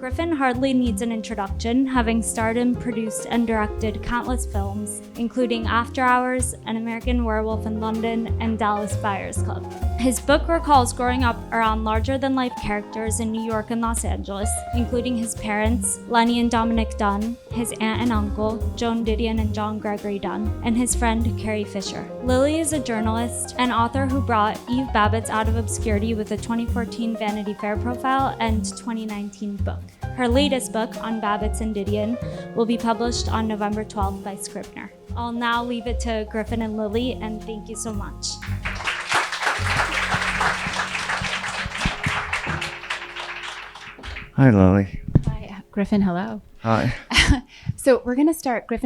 Griffin hardly needs an introduction, having starred and produced and directed countless films, including After Hours, An American Werewolf in London, and Dallas Buyers Club. His book recalls growing up around larger-than-life characters in New York and Los Angeles, including his parents, Lenny and Dominic Dunne, his aunt and uncle, Joan, Didion, and John Gregory Dunne, and his friend, Carrie Fisher. Lili is a journalist and author who brought Eve Babbitts out of obscurity with a 2014 Vanity Fair profile and 2019 book. Her latest book, on Babbitts and Didion, will be published on November 12th by Scribner. I'll now leave it to Griffin and Lili, and thank you so much. Hi, Lili. Hi, Griffin, hello. Hi. So Griffin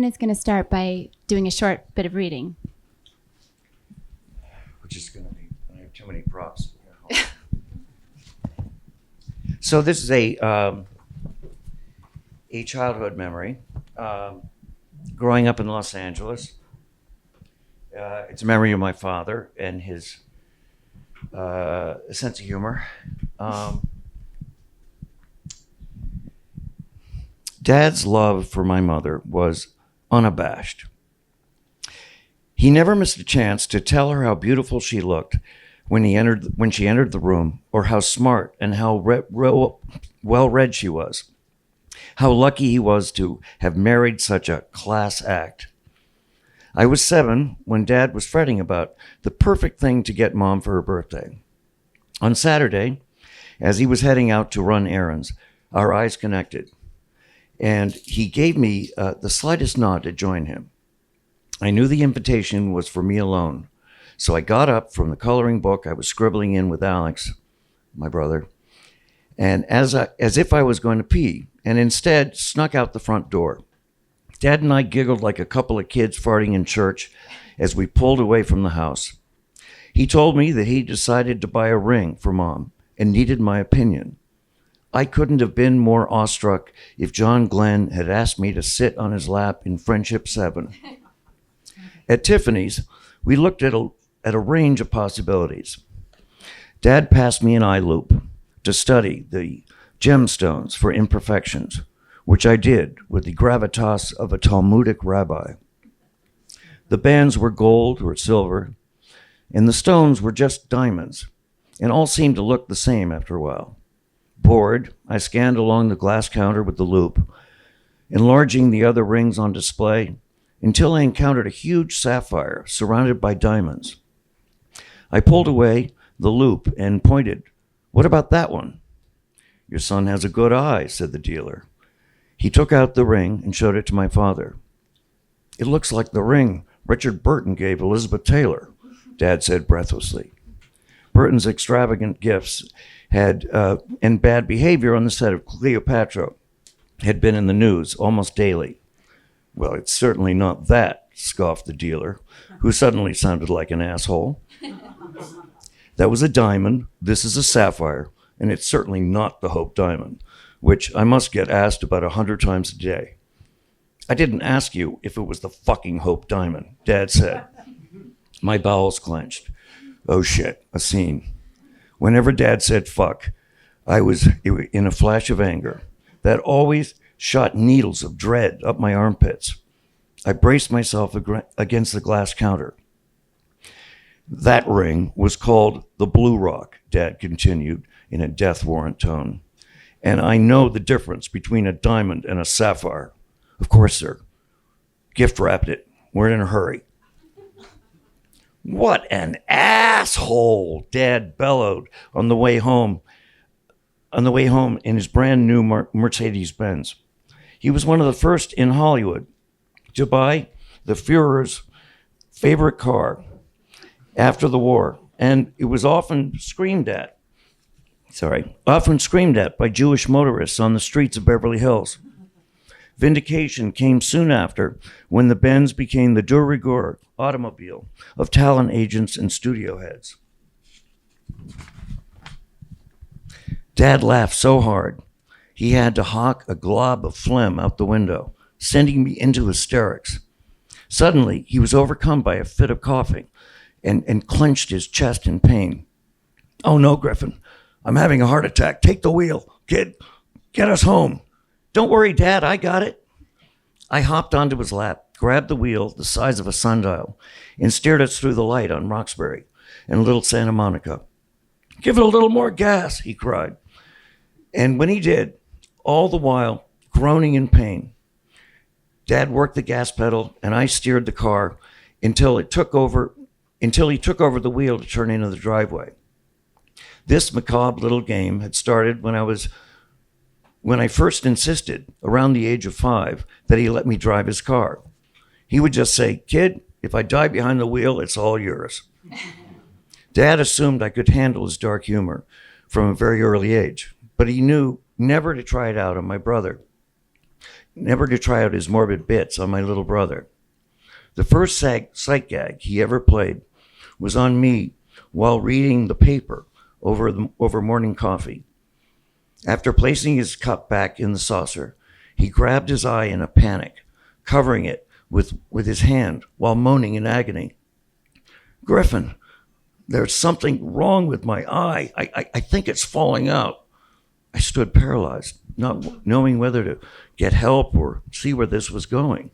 is going to start by doing a short bit of reading. Which is going to be, I have too many props. So this is a childhood memory. Growing up in Los Angeles. It's a memory of my father and his sense of humor. Dad's love for my mother was unabashed. He never missed a chance to tell her how beautiful she looked when she entered the room, or how smart and how well-read she was. How lucky he was to have married such a class act. I was 7 when Dad was fretting about the perfect thing to get Mom for her birthday. On Saturday, as he was heading out to run errands, our eyes connected, and he gave me the slightest nod to join him. I knew the invitation was for me alone, so I got up from the coloring book I was scribbling in with Alex, my brother, and as if I was going to pee, and instead snuck out the front door. Dad and I giggled like a couple of kids farting in church as we pulled away from the house. He told me that he decided to buy a ring for Mom and needed my opinion. I couldn't have been more awestruck if John Glenn had asked me to sit on his lap in Friendship 7. At Tiffany's, we looked at a range of possibilities. Dad passed me an eye loupe to study the gemstones for imperfections, which I did with the gravitas of a Talmudic rabbi. The bands were gold or silver, and the stones were just diamonds, and all seemed to look the same after a while. Bored, I scanned along the glass counter with the loupe, enlarging the other rings on display until I encountered a huge sapphire surrounded by diamonds. I pulled away the loupe and pointed. "What about that one?" "Your son has a good eye," said the dealer. He took out the ring and showed it to my father. "It looks like the ring Richard Burton gave Elizabeth Taylor," Dad said breathlessly. Burton's extravagant gifts and bad behavior on the set of Cleopatra had been in the news almost daily. "Well, it's certainly not that," scoffed the dealer, who suddenly sounded like an asshole. "That was a diamond, this is a sapphire, and it's certainly not the Hope Diamond, which I must get asked about 100 times a day." "I didn't ask you if it was the fucking Hope Diamond," Dad said. My bowels clenched. Oh shit, a scene. Whenever Dad said fuck, I was in a flash of anger. That always shot needles of dread up my armpits. I braced myself against the glass counter. "That ring was called the Blue Rock," Dad continued in a death warrant tone. "And I know the difference between a diamond and a sapphire." "Of course, sir." "Gift wrapped it. We're in a hurry." "What an asshole," Dad bellowed on the way home in his brand new Mercedes-Benz. He was one of the first in Hollywood to buy the Führer's favorite car after the war, and it was often screamed at by Jewish motorists on the streets of Beverly Hills. Vindication came soon after, when the Benz became the de rigueur automobile of talent agents and studio heads. Dad laughed so hard, he had to hawk a glob of phlegm out the window, sending me into hysterics. Suddenly, he was overcome by a fit of coughing and clenched his chest in pain. "Oh no, Griffin, I'm having a heart attack. Take the wheel, kid." Get us home. Don't worry, Dad, I got it. I hopped onto his lap, grabbed the wheel the size of a sundial, and steered us through the light on Roxbury and Little Santa Monica. Give it a little more gas, he cried. And when he did, all the while groaning in pain, Dad worked the gas pedal and I steered the car until he took over the wheel to turn into the driveway. This macabre little game had started when I first insisted, around the age of 5, that he let me drive his car. He would just say, "Kid, if I die behind the wheel, it's all yours." Dad assumed I could handle his dark humor from a very early age, but he knew never to try it out on my brother, never to try out his morbid bits on my little brother. The first sight gag he ever played was on me while reading the paper over morning coffee. After placing his cup back in the saucer, he grabbed his eye in a panic, covering it with his hand while moaning in agony. "Griffin, there's something wrong with my eye. I think it's falling out." I stood paralyzed, not knowing whether to get help or see where this was going.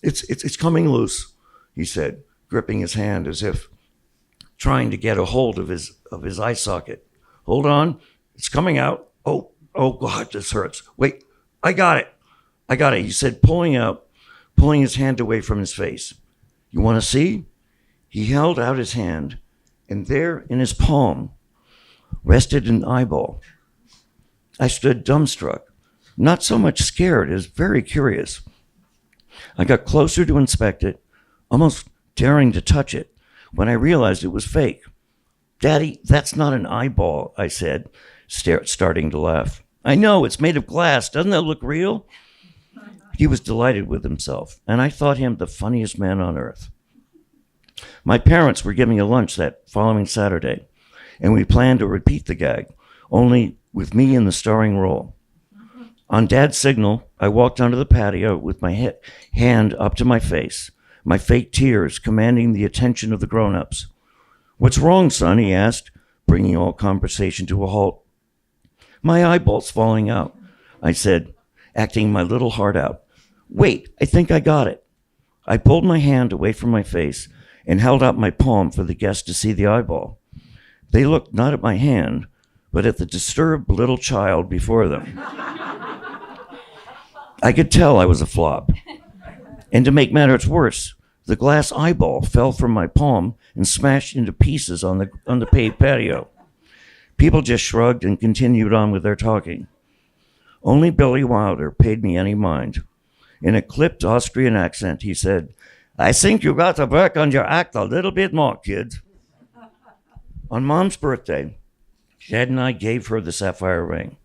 It's coming loose," he said, gripping his hand as if trying to get a hold of his eye socket. "Hold on, it's coming out. Oh God, this hurts. Wait, I got it," he said, pulling his hand away from his face. "You want to see?" He held out his hand, and there in his palm rested an eyeball. I stood dumbstruck, not so much scared as very curious. I got closer to inspect it, almost daring to touch it, when I realized it was fake. "Daddy, that's not an eyeball," I said, starting to laugh. "I know, it's made of glass. Doesn't that look real?" He was delighted with himself, and I thought him the funniest man on earth. My parents were giving a lunch that following Saturday, and we planned to repeat the gag, only with me in the starring role. On Dad's signal, I walked onto the patio with my hand up to my face, my fake tears commanding the attention of the grown-ups. "What's wrong, son?" he asked, bringing all conversation to a halt. "My eyeball's falling out," I said, acting my little heart out. "Wait, I think I got it." I pulled my hand away from my face and held out my palm for the guests to see the eyeball. They looked not at my hand, but at the disturbed little child before them. I could tell I was a flop. And to make matters worse, the glass eyeball fell from my palm and smashed into pieces on the paved patio. People just shrugged and continued on with their talking. Only Billy Wilder paid me any mind. In a clipped Austrian accent, he said, "I think you got to work on your act a little bit more, kid." On Mom's birthday, Dad and I gave her the sapphire ring.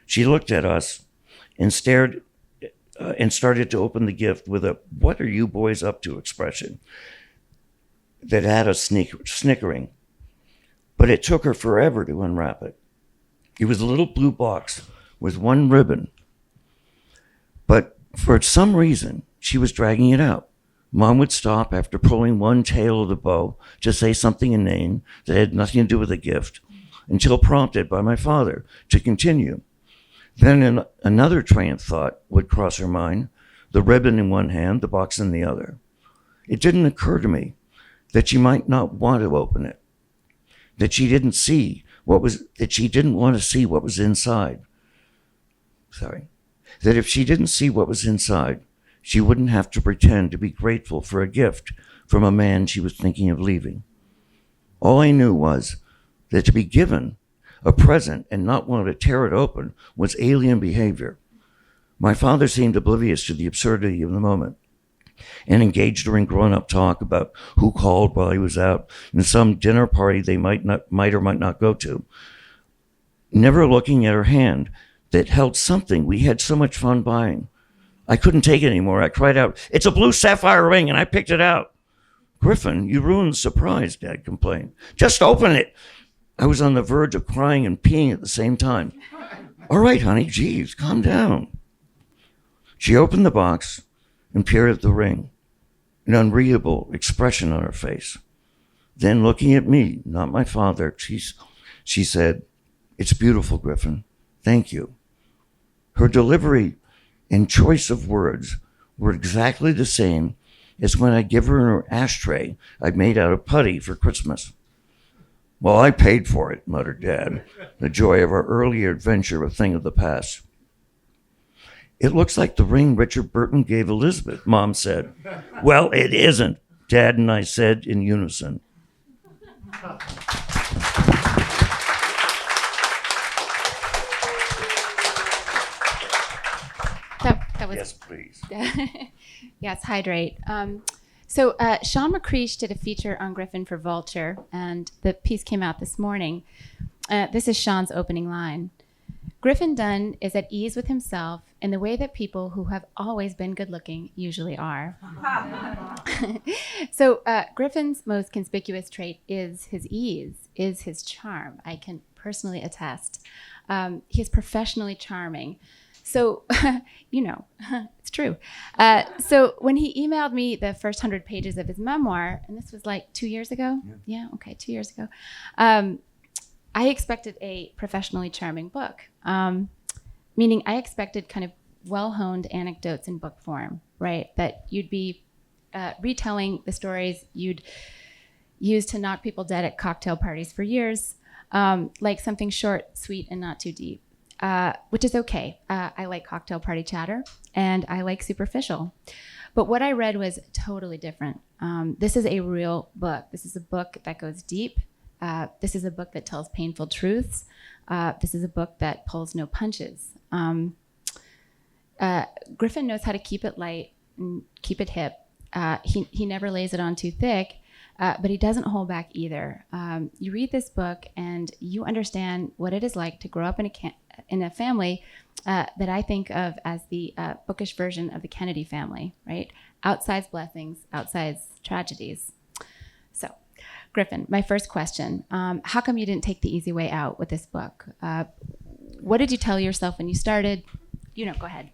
She looked at us and stared and started to open the gift with a "what are you boys up to" expression that had us snickering. But it took her forever to unwrap it. It was a little blue box with one ribbon. But for some reason, she was dragging it out. Mom would stop after pulling one tail of the bow to say something inane that had nothing to do with the gift, until prompted by my father to continue. Then another train of thought would cross her mind, the ribbon in one hand, the box in the other. It didn't occur to me that she might not want to open it, that she didn't want to see what was inside. That if she didn't see what was inside, she wouldn't have to pretend to be grateful for a gift from a man she was thinking of leaving. All I knew was that to be given a present and not want to tear it open was alien behavior. My father seemed oblivious to the absurdity of the moment and engaged her in grown-up talk about who called while he was out in some dinner party they might or might not go to, never looking at her hand that held something we had so much fun buying. I couldn't take it anymore. I cried out, "It's a blue sapphire ring, and I picked it out." "Griffin, you ruined the surprise," Dad complained. "Just open it." I was on the verge of crying and peeing at the same time. "All right, honey, geez, calm down." She opened the box and peered at the ring, an unreadable expression on her face. Then, looking at me, not my father, she said, "It's beautiful, Griffin. Thank you." Her delivery and choice of words were exactly the same as when I'd give her an ashtray I'd made out of putty for Christmas. Well, I paid for it, muttered Dad, the joy of our earlier adventure a thing of the past. It looks like the ring Richard Burton gave Elizabeth, Mom said. Well, it isn't, Dad and I said in unison. That was Yes, please. Yes, hydrate. So Sean McCreesh did a feature on Griffin for Vulture, and the piece came out this morning. This is Sean's opening line. Griffin Dunne is at ease with himself in the way that people who have always been good-looking usually are. So Griffin's most conspicuous trait is his ease, is his charm. I can personally attest. He is professionally charming. So, it's true. So when he emailed me the first 100 pages of his memoir, and this was like 2 years ago. Yeah, okay, 2 years ago. I expected a professionally charming book, meaning I expected kind of well-honed anecdotes in book form, right? That you'd be retelling the stories you'd use to knock people dead at cocktail parties for years, like something short, sweet, and not too deep. Which is okay. I like cocktail party chatter, and I like superficial. But what I read was totally different. This is a real book. This is a book that goes deep. This is a book that tells painful truths. This is a book that pulls no punches. Griffin knows how to keep it light and keep it hip. He never lays it on too thick, but he doesn't hold back either. You read this book and you understand what it is like to grow up in a family that I think of as the bookish version of the Kennedy family, right? Outsized blessings, outsized tragedies. So, Griffin, my first question, how come you didn't take the easy way out with this book? What did you tell yourself when you started? Go ahead.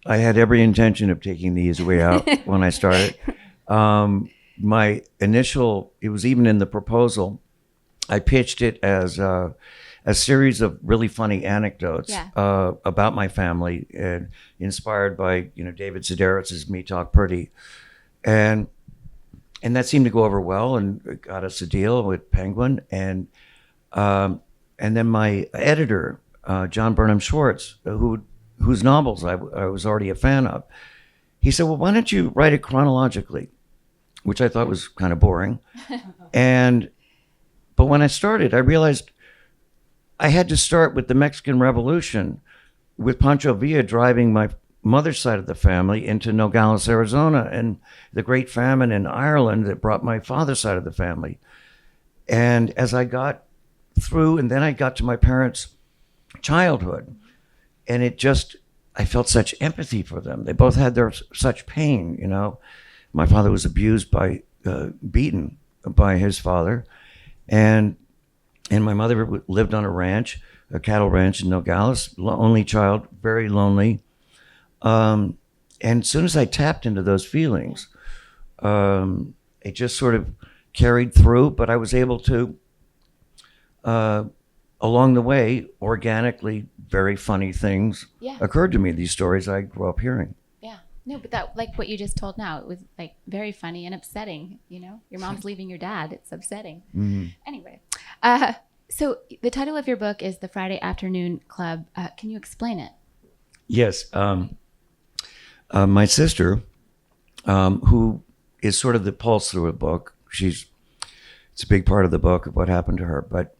I had every intention of taking the easy way out when I started. My initial, it was even in the proposal, I pitched it as a series of really funny anecdotes about my family, and inspired by David Sedaris's Me Talk Pretty, and that seemed to go over well, and it got us a deal with Penguin, and then my editor, John Burnham Schwartz, whose novels I was already a fan of, he said, "Well, why don't you write it chronologically?" Which I thought was kind of boring, but when I started, I realized I had to start with the Mexican Revolution, with Pancho Villa driving my mother's side of the family into Nogales, Arizona, and the Great Famine in Ireland that brought my father's side of the family. And as I got through, and then I got to my parents' childhood, and I felt such empathy for them. They both had such pain, My father was abused beaten by his father, and my mother lived on a cattle ranch in Nogales, only child, very lonely. And as soon as I tapped into those feelings, it just sort of carried through, but I was able to, along the way, organically, very funny things occurred to me, these stories I grew up hearing. Yeah. No, but that, like what you just told now, it was like very funny and upsetting, Your mom's leaving your dad. It's upsetting. Mm-hmm. Anyway, so the title of your book is The Friday Afternoon Club. Can you explain it? Yes. My sister, who is sort of the pulse through a book, it's a big part of the book of what happened to her, but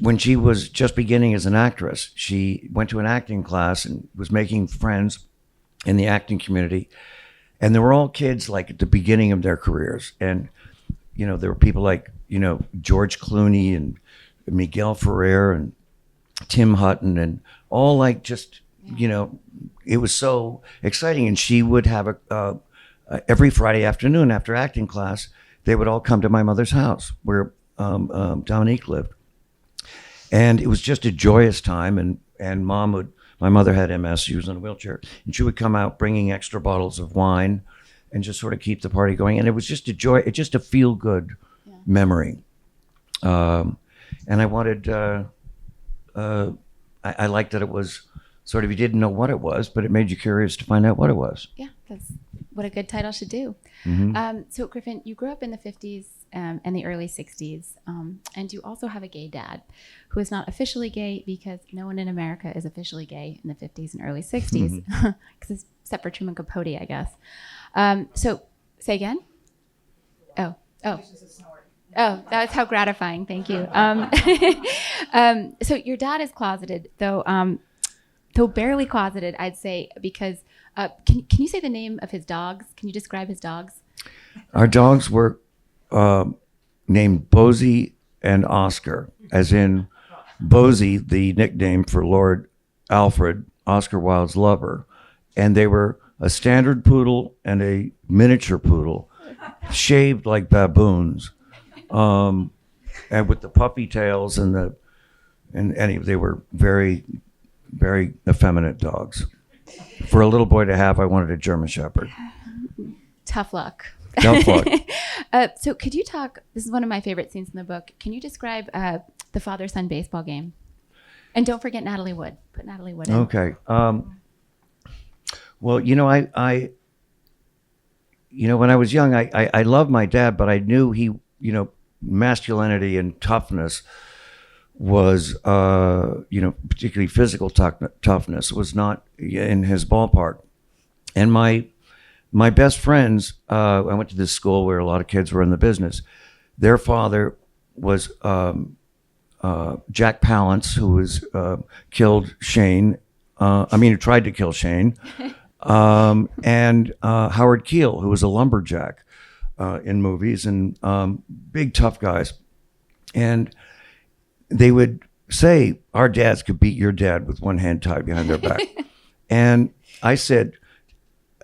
when she was just beginning as an actress, she went to an acting class and was making friends in the acting community. And they were all kids like at the beginning of their careers. And, there were people like, George Clooney and Miguel Ferrer and Tim Hutton, and all like just, it was so exciting. And she would have every Friday afternoon after acting class, they would all come to my mother's house where Dominique lived. And it was just a joyous time. And my mother had MS, she was in a wheelchair, and she would come out bringing extra bottles of wine and just sort of keep the party going. And it was just a joy, it's just a feel good memory. And I wanted, I liked that it was sort of, you didn't know what it was, but it made you curious to find out what it was. Yeah, that's what a good title should do. So Griffin, you grew up in the 50s and the early 60s, and you also have a gay dad who is not officially gay because no one in America is officially gay in the 50s and early 60s, except for Truman Capote, I guess. So say again? Oh. Oh, that's how gratifying. Thank you. So your dad is closeted, though barely closeted, I'd say, because can you say the name of his dogs? Can you describe his dogs? Our dogs were named Bosie and Oscar, as in Bosie, the nickname for Lord Alfred, Oscar Wilde's lover. And they were a standard poodle and a miniature poodle, shaved like baboons, and with the puffy tails and they were very, very effeminate dogs. For a little boy to have, I wanted a German Shepherd. Tough luck. Tough luck. So could you talk, this is one of my favorite scenes in the book. Can you describe the father-son baseball game? And don't forget Natalie Wood. Put Natalie Wood in. Okay. Well, when I was young, I loved my dad, but I knew he, masculinity and toughness was, particularly physical toughness was not in his ballpark. And my best friends, I went to this school where a lot of kids were in the business. Their father was Jack Palance, who was killed Shane. Who tried to kill Shane. And Howard Keel, who was a lumberjack in movies, and big tough guys. And they would say, our dads could beat your dad with one hand tied behind their back. And I said,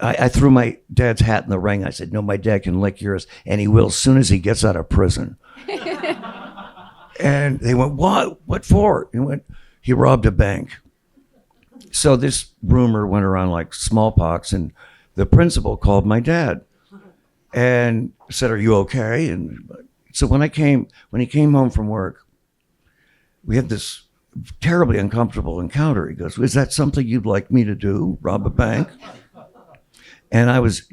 I threw my dad's hat in the ring. I said, no, my dad can lick yours, and he will as soon as he gets out of prison. And they went, what? What for? He went, he robbed a bank. So this rumor went around like smallpox, and the principal called my dad and said, are you okay? And so when he came home from work, we had this terribly uncomfortable encounter. He goes, is that something you'd like me to do, rob a bank? And I was,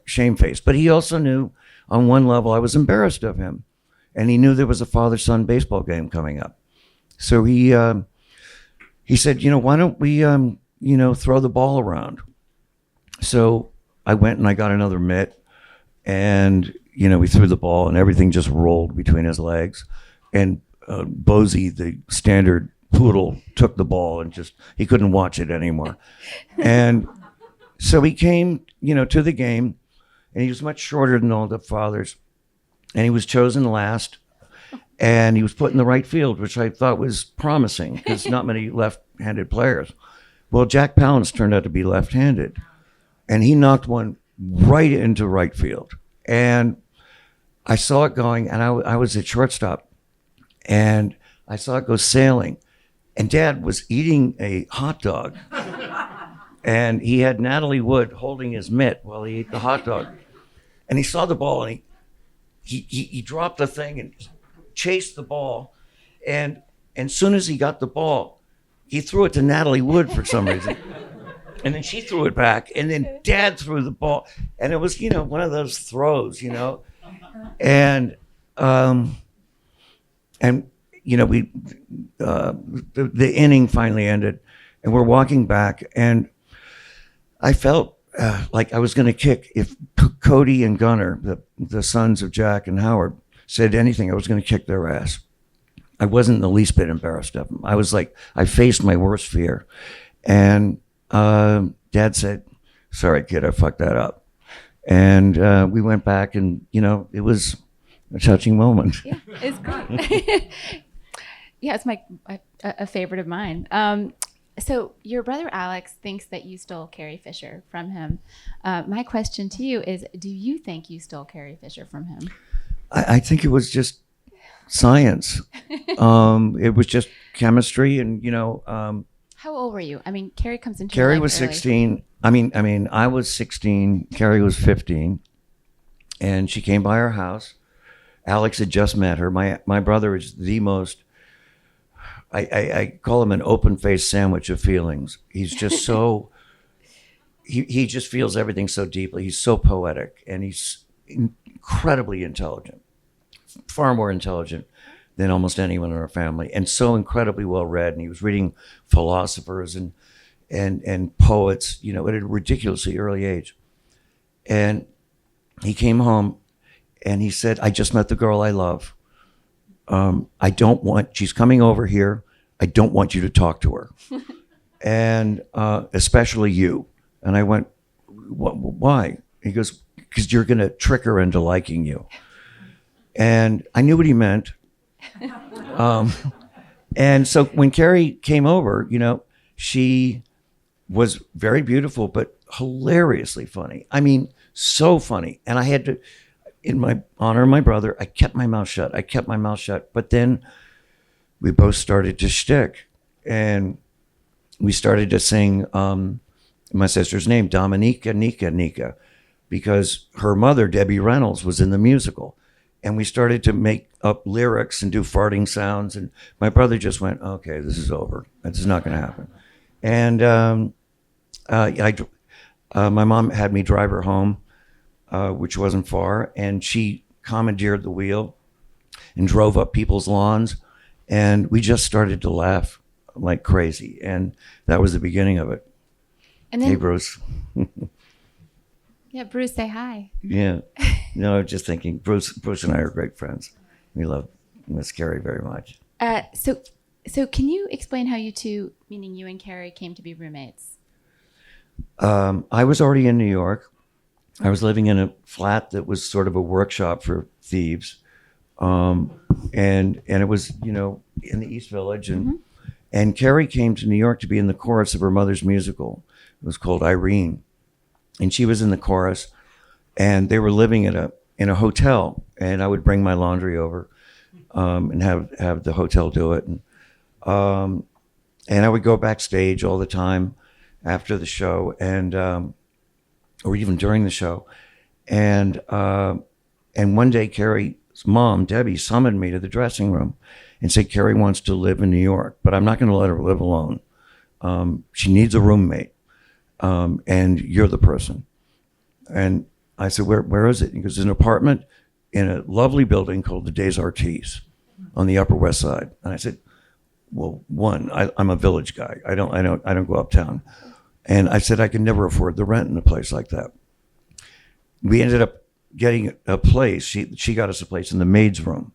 shamefaced. But he also knew on one level I was embarrassed of him. And he knew there was a father-son baseball game coming up. So he said, why don't we, throw the ball around? So I went and I got another mitt, and, we threw the ball, and everything just rolled between his legs. And Bosie, the standard poodle, took the ball and he couldn't watch it anymore. And so he came, to the game, and he was much shorter than all the fathers. And he was chosen last, and he was put in the right field, which I thought was promising because not many left-handed players. Well, Jack Palance turned out to be left-handed, and he knocked one right into right field. And I saw it going, and I was at shortstop, and I saw it go sailing. And Dad was eating a hot dog, and he had Natalie Wood holding his mitt while he ate the hot dog. And he saw the ball, and he dropped the thing and chased the ball, and as soon as he got the ball, he threw it to Natalie Wood for some reason. And then she threw it back, and then Dad threw the ball, and it was, one of those throws, and we the inning finally ended, and we're walking back, and I felt like I was going to kick. If Cody and Gunnar, the sons of Jack and Howard, said anything, I was going to kick their ass. I wasn't the least bit embarrassed of them. I was like, I faced my worst fear. And Dad said, sorry, kid, I fucked that up. And we went back, and, it was a touching moment. Yeah, it's great. Yeah, it's a favorite of mine. So your brother Alex thinks that you stole Carrie Fisher from him. My question to you is, do you think you stole Carrie Fisher from him? I think it was just science. It was just chemistry, and How old were you? I mean, Carrie comes into Carrie your life was early. 16. I was 16. Carrie was 15, and she came by our house. Alex had just met her. My brother is the most I call him an open-faced sandwich of feelings. He's just so, he just feels everything so deeply. He's so poetic, and he's incredibly intelligent, far more intelligent than almost anyone in our family, and so incredibly well read. And he was reading philosophers and poets, you know, at a ridiculously early age. And he came home and he said, I just met the girl I love. She's coming over here. I don't want you to talk to her. And especially you. And I went, why? He goes, because you're going to trick her into liking you. And I knew what he meant. And so when Carrie came over, you know, she was very beautiful, but hilariously funny. I mean, so funny. And I had to, in my honor of my brother, I kept my mouth shut. But then we both started to shtick, and we started to sing my sister's name, Dominica, Nika, because her mother, Debbie Reynolds, was in the musical. And we started to make up lyrics and do farting sounds. And my brother just went, okay, this is over. This is not going to happen. And my mom had me drive her home, which wasn't far. And she commandeered the wheel and drove up people's lawns. And we just started to laugh like crazy. And that was the beginning of it. And then, hey, Bruce. Yeah, Bruce, say hi. Yeah. No, I was just thinking, Bruce and I are great friends. We love Miss Carrie very much. So can you explain how you two, meaning you and Carrie, came to be roommates? I was already in New York. I was living in a flat that was sort of a workshop for thieves. And it was, you know, in the East Village. And Carrie came to New York to be in the chorus of her mother's musical. It was called Irene. And she was in the chorus, and they were living in a hotel, and I would bring my laundry over and have the hotel do it. And I would go backstage all the time after the show, and or even during the show. And one day Carrie's mom, Debbie, summoned me to the dressing room and said, Carrie wants to live in New York, but I'm not going to let her live alone. She needs a roommate. And you're the person. And I said, where is it? He goes, an apartment in a lovely building called the Des Artistes on the Upper West Side. And I said, well, I'm a village guy. I don't go uptown. And I said, I can never afford the rent in a place like that. We ended up getting a place. She got us a place in the maid's room,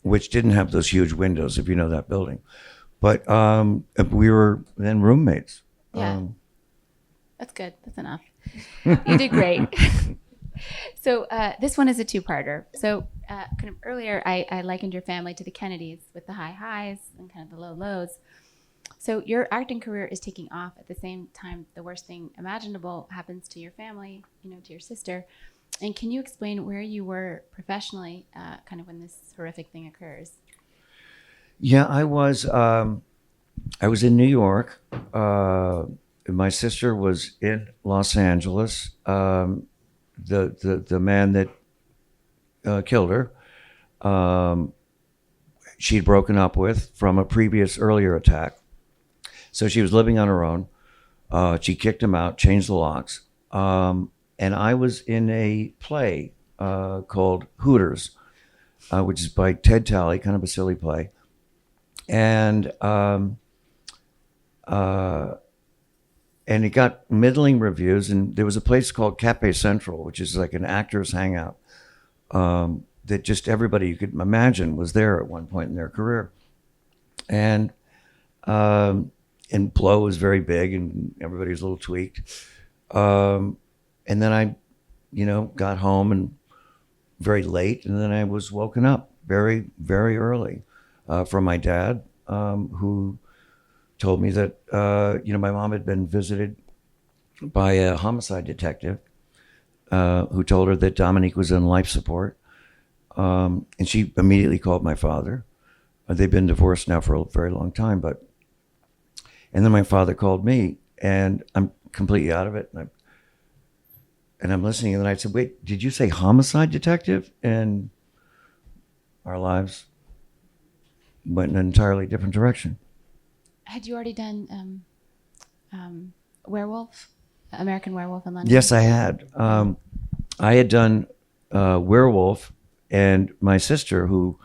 which didn't have those huge windows, if you know that building. But we were then roommates. Yeah. That's good. That's enough. You did great. So this one is a two-parter. So kind of earlier, I likened your family to the Kennedys with the high highs and kind of the low lows. So your acting career is taking off at the same time the worst thing imaginable happens to your family, you know, to your sister. And can you explain where you were professionally kind of when this horrific thing occurs? Yeah, I was in New York. My sister was in Los Angeles. The man that killed her, she'd broken up with from a previous earlier attack. So she was living on her own. She kicked him out, changed the locks. And I was in a play called Hooters, which is by Ted Talley, kind of a silly play. And it got middling reviews, and there was a place called Cafe Central, which is like an actor's hangout, that just everybody you could imagine was there at one point in their career. And Blow was very big, and everybody was a little tweaked. And then I, got home and very late, and then I was woken up very, very early from my dad, who told me that, my mom had been visited by a homicide detective who told her that Dominique was in life support. And she immediately called my father. They've been divorced now for a very long time, and then my father called me, and I'm completely out of it. And I'm listening, and then I said, wait, did you say homicide detective? And our lives went in an entirely different direction. Had you already done Werewolf, American Werewolf in London? Yes, I had. I had done Werewolf, and my sister, who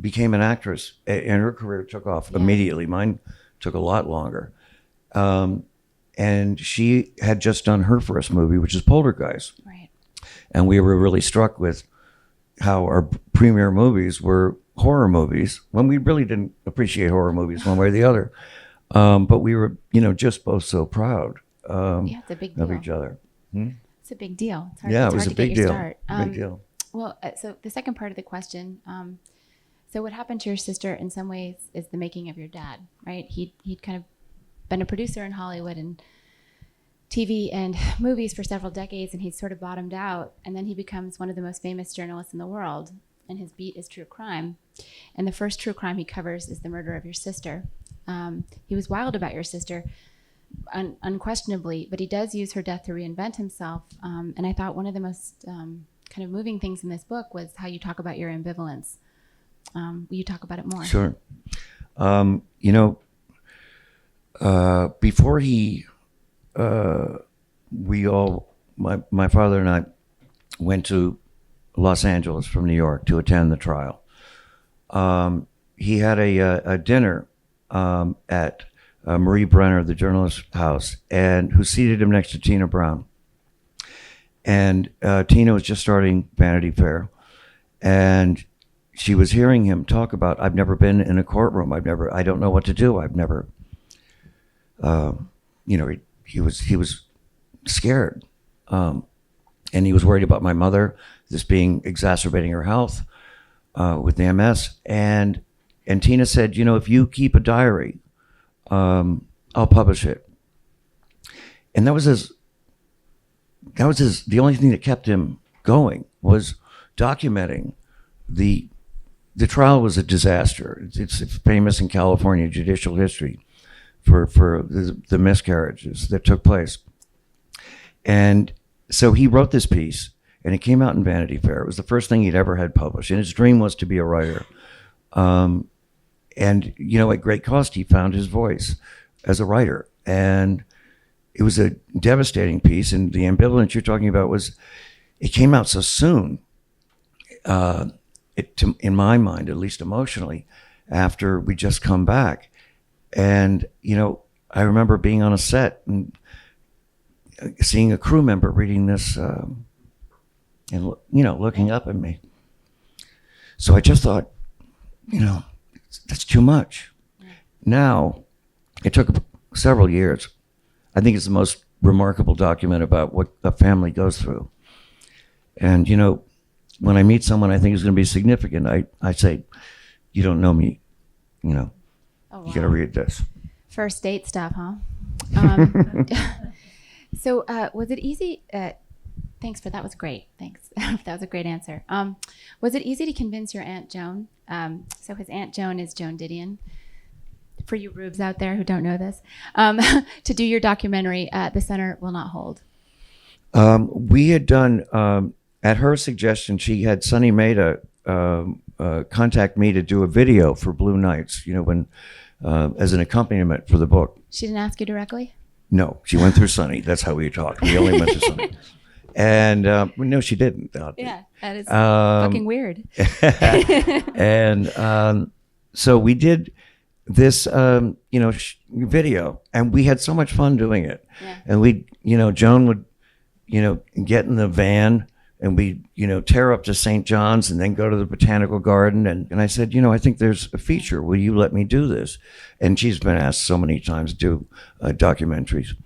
became an actress, and her career took off immediately. Mine took a lot longer. And she had just done her first movie, which is Poltergeist. Right. And we were really struck with how our premiere movies were horror movies, when we really didn't appreciate horror movies one way or the other. But we were, just both so proud It's a big deal. of each other. It's a big deal. It's hard, Yeah, it's it was hard a to get big your deal. start. Big deal. Well, so the second part of the question, so what happened to your sister in some ways is the making of your dad, right? He'd kind of been a producer in Hollywood and TV and movies for several decades, and he's sort of bottomed out, and then he becomes one of the most famous journalists in the world, and his beat is true crime. And the first true crime he covers is the murder of your sister. He was wild about your sister, unquestionably, but he does use her death to reinvent himself. And I thought one of the most kind of moving things in this book was how you talk about your ambivalence. Will you talk about it more? Sure. Before he, my father and I went to Los Angeles from New York to attend the trial. He had a dinner at Marie Brenner, the journalist's house, and who seated him next to Tina Brown. And Tina was just starting Vanity Fair, and she was hearing him talk about, I've never been in a courtroom. I don't know what to do. I've never, he was scared. And he was worried about my mother, this being exacerbating her health with the MS. And Tina said, if you keep a diary, I'll publish it. And that was the only thing that kept him going, was documenting. The trial was a disaster. It's famous in California judicial history for the miscarriages that took place. And so he wrote this piece, and it came out in Vanity Fair. It was the first thing he'd ever had published, and his dream was to be a writer. And at great cost, he found his voice as a writer. And it was a devastating piece, and the ambivalence you're talking about was, it came out so soon, in my mind, at least emotionally, after we just come back. And, I remember being on a set and seeing a crew member reading this and, looking up at me. So I just thought, that's too much. Now, it took several years. I think it's the most remarkable document about what a family goes through. And, when I meet someone I think is going to be significant, I say, you don't know me, Oh, wow. You got to read this. First date stuff, huh? So was it easy? Thanks that was great. Thanks. That was a great answer. Was it easy to convince your Aunt Joan? So his Aunt Joan is Joan Didion. For you rubes out there who don't know this, to do your documentary, The Center Will Not Hold. We had done, at her suggestion, she had Sonny Maida contact me to do a video for Blue Nights, when as an accompaniment for the book. She didn't ask you directly? No, she went through Sonny. That's how we talked. We only went to Sonny. And no, she didn't. Yeah, that is fucking weird. And so we did this, video, and we had so much fun doing it. Yeah. And we, Joan would, get in the van, and we, tear up to St. John's and then go to the botanical garden. And I said, I think there's a feature. Will you let me do this? And she's been asked so many times to do documentaries.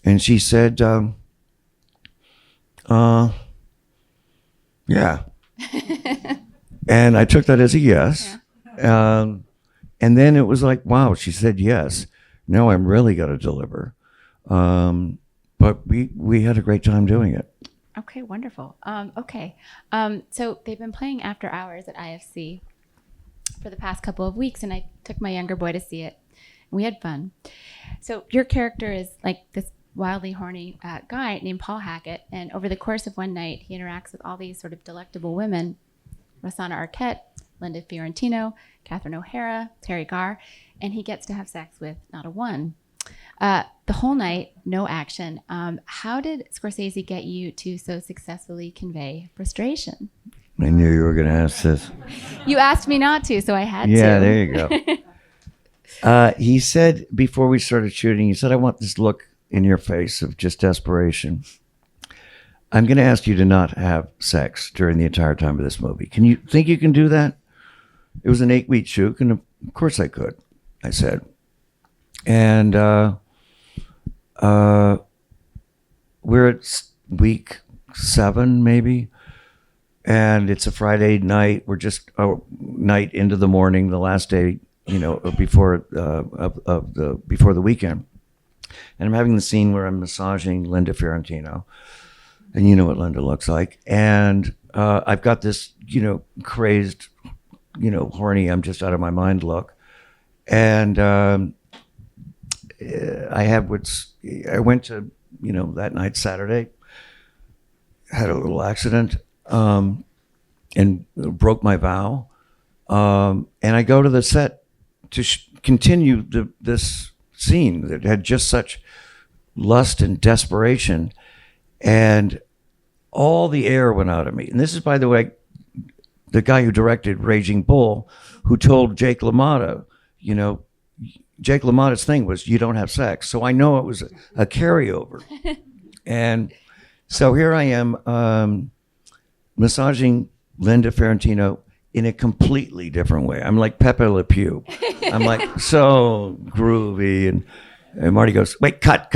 And she said, yeah. And I took that as a yes. Yeah. And then it was like, wow, she said yes. Now I'm really going to deliver. But we had a great time doing it. Okay, wonderful. Okay. So they've been playing After Hours at IFC for the past couple of weeks, and I took my younger boy to see it. We had fun. So your character is like this wildly horny guy named Paul Hackett, and over the course of one night, he interacts with all these sort of delectable women. Rosanna Arquette, Linda Fiorentino, Catherine O'Hara, Terry Garr, and he gets to have sex with not a one. The whole night, no action. How did Scorsese get you to so successfully convey frustration? I knew you were going to ask this. You asked me not to, so I had to. Yeah, there you go. He said before we started shooting, he said, I want this look in your face of just desperation. I'm going to ask you to not have sex during the entire time of this movie. Can you think you can do that? It was an 8-week shoot, and of course I could, I said. And we're at week 7, maybe, and it's a Friday night. We're just a night into the morning, the last day, before before the weekend. And I'm having the scene where I'm massaging Linda Fiorentino, and you know what Linda looks like. And I've got this, crazed, horny, I'm just out of my mind look. And I went to, that night, Saturday, had a little accident, and broke my vow. And I go to the set to continue this scene that had just such lust and desperation, and all the air went out of me. And this is, by the way, the guy who directed Raging Bull, who told Jake LaMotta, Jake LaMotta's thing was, you don't have sex. So I know it was a carryover. And so here I am massaging Linda Fiorentino in a completely different way. I'm like Pepe Le Pew. I'm like so groovy. And Marty goes, wait, cut.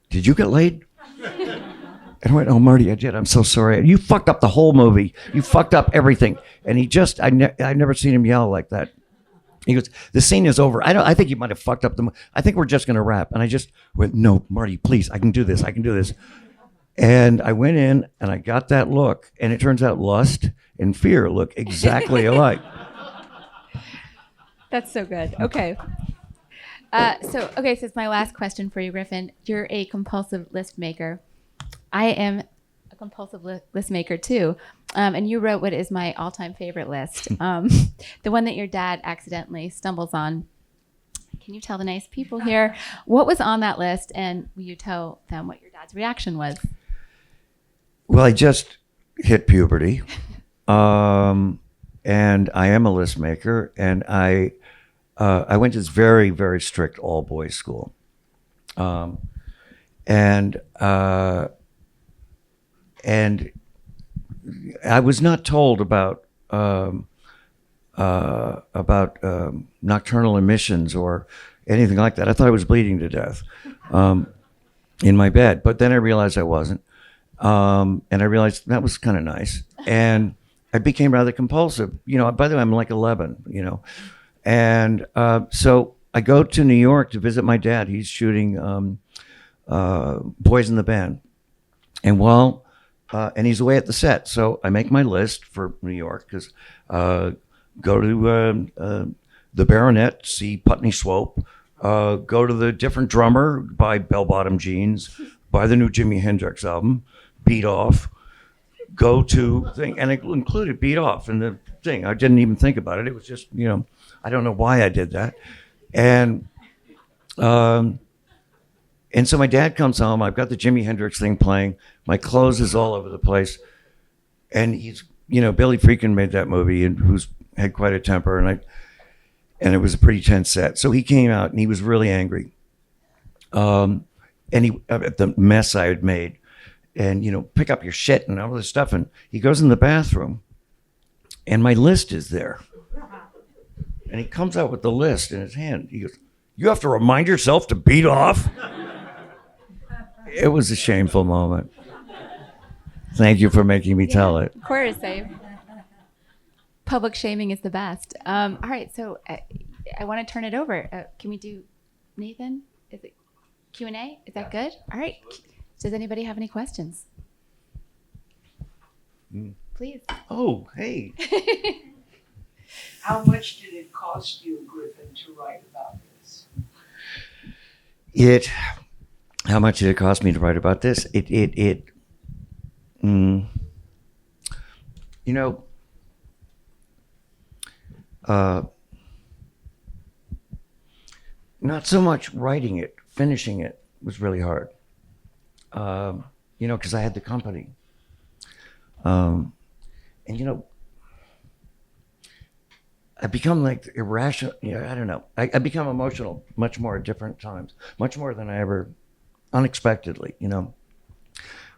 Did you get laid? And I went, oh, Marty, I did. I'm so sorry. You fucked up the whole movie. You fucked up everything. And he just, I've never seen him yell like that. He goes, the scene is over. I think you might have fucked up I think we're just going to wrap. And I just went, no, Marty, please, I can do this. And I went in and I got that look. And it turns out lust and fear look exactly alike. That's so good. Okay. So this is my last question for you, Griffin. You're a compulsive list maker. I am a compulsive list maker too. And you wrote what is my all-time favorite list. The one that your dad accidentally stumbles on. Can you tell the nice people here what was on that list, and will you tell them what your dad's reaction was? Well, I just hit puberty. And I am a list maker, and I went to this very, very strict all-boys school. And I was not told about nocturnal emissions or anything like that. I thought I was bleeding to death in my bed, but then I realized I wasn't, and I realized that was kind of nice, and I became rather compulsive. By the way, I'm like 11. And so I go to New York to visit my dad. He's shooting Boys in the Band, and he's away at the set. So I make my list for New York, because go to the Baronet, see Putney Swope, go to the Different Drummer, buy bell-bottom jeans, buy the new Jimi Hendrix album, Beat Off, go to thing, and it included Beat Off in the thing. I didn't even think about it. It was just, I don't know why I did that. And so my dad comes home. I've got the Jimi Hendrix thing playing. My clothes is all over the place. And he's, Billy Friedkin made that movie, and who's had quite a temper, and it was a pretty tense set. So he came out and he was really angry. And he at the mess I had made, and pick up your shit and all this stuff. And he goes in the bathroom, and my list is there. And he comes out with the list in his hand. He goes, "You have to remind yourself to beat off." It was a shameful moment. Thank you for making me tell it. Of course, public shaming is the best. All right, so I want to turn it over. Can we do Nathan? Is it Q&A? Is that good? All right. Does anybody have any questions? Please. Oh, hey. How much did it cost you, Griffin, to write about this? How much did it cost me to write about this? You know, not so much writing it, finishing it was really hard. You know, because I had the company. And, you know, I become like irrational. Yeah, I don't know. I become emotional much more at different times, much more than I ever, unexpectedly, you know.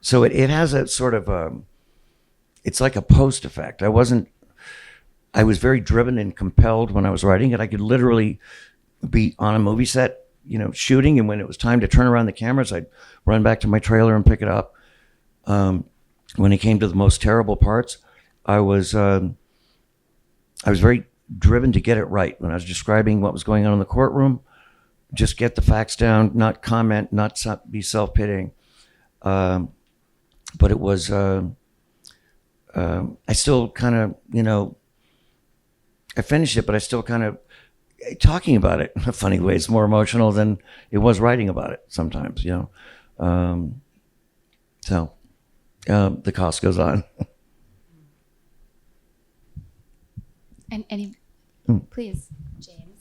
So it has a sort of, it's like a post effect. I was very driven and compelled when I was writing it. I could literally be on a movie set, you know, shooting, and when it was time to turn around the cameras, I'd run back to my trailer and pick it up. When it came to the most terrible parts, I was very driven to get it right. When I was describing what was going on in the courtroom, just get the facts down, not comment, not be self-pitying. But it was, I still kind of, you know, I finished it, but I still kind of, talking about it in a funny way, it's more emotional than it was writing about it sometimes, you know. The cost goes on. And any, please, James.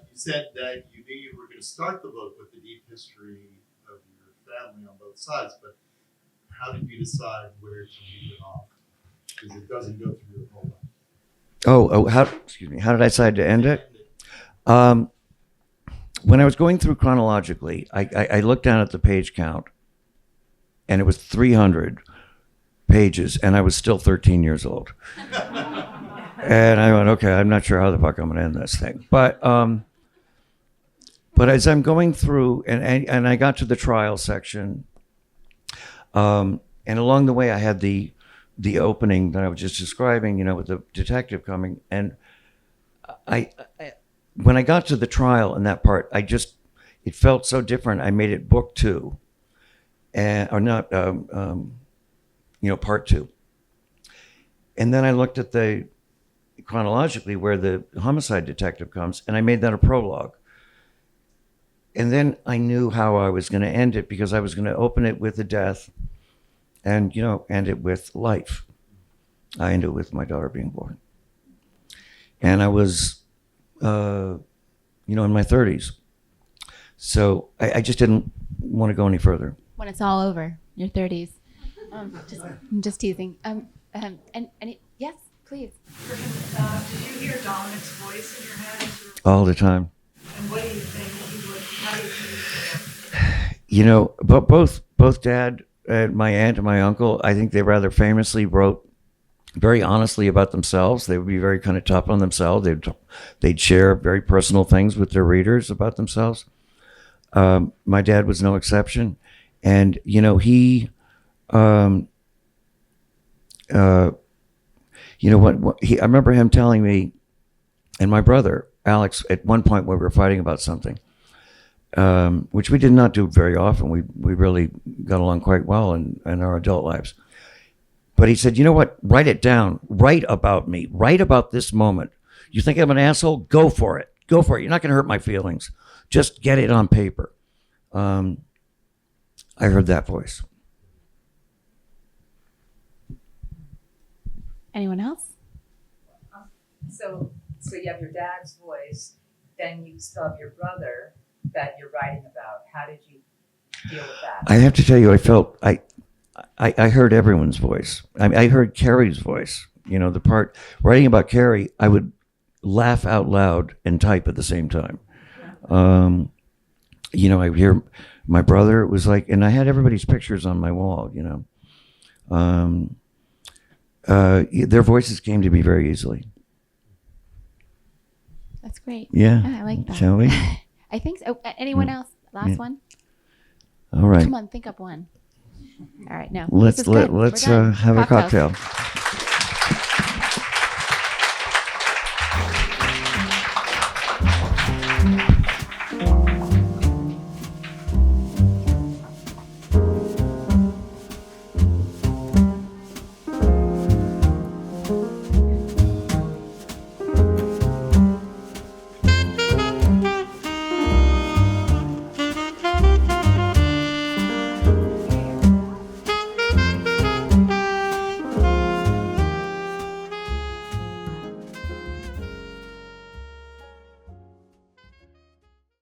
You said that you knew you were going to start the book with the deep history of your family on both sides, but how did you decide where to leave it off? Because it doesn't go through your whole life. How did I decide to end it? When I was going through chronologically, I looked down at the page count, and it was 300 pages, and I was still 13 years old. And I went, okay, I'm not sure how the fuck I'm going to end this thing. But as I'm going through, and I got to the trial section, and along the way I had the opening that I was just describing, you know, with the detective coming, and when I got to the trial in that part, it felt so different. I made it book 2, or not, you know, part 2. And then I looked at the chronologically where the homicide detective comes, and I made that a prologue. And then I knew how I was going to end it, because I was going to open it with a death and, you know, end it with life. I ended it with my daughter being born. And I was, you know, in my 30s. So I just didn't want to go any further. When it's all over, your 30s. I'm just teasing. Yes, please. Did you hear Dominic's voice in your head? All the time. And what do you think he would, how do you think You know, but both Dad and my aunt and my uncle, I think they rather famously wrote very honestly about themselves. They would be very kind of tough on themselves. They'd share very personal things with their readers about themselves. My dad was no exception. And, you know, he, you know, I remember him telling me, and my brother, Alex, at one point when we were fighting about something, which we did not do very often. We really got along quite well in our adult lives. But he said, you know what? Write it down. Write about me. Write about this moment. You think I'm an asshole? Go for it. Go for it. You're not going to hurt my feelings. Just get it on paper. I heard that voice. Anyone else? So you have your dad's voice, then you still have your brother that you're writing about. How did you deal with that? I have to tell you, I heard everyone's voice. I heard Carrie's voice. You know, the part writing about Carrie, I would laugh out loud and type at the same time. You know, I hear my brother. It was like, and I had everybody's pictures on my wall. You know, their voices came to me very easily. That's great. Yeah, I like that. Shall we? I think so. Anyone else? Last one? All right. Come on, think up one. All right, no. Let's this is good. let's We're done. have Cocktails. a cocktail.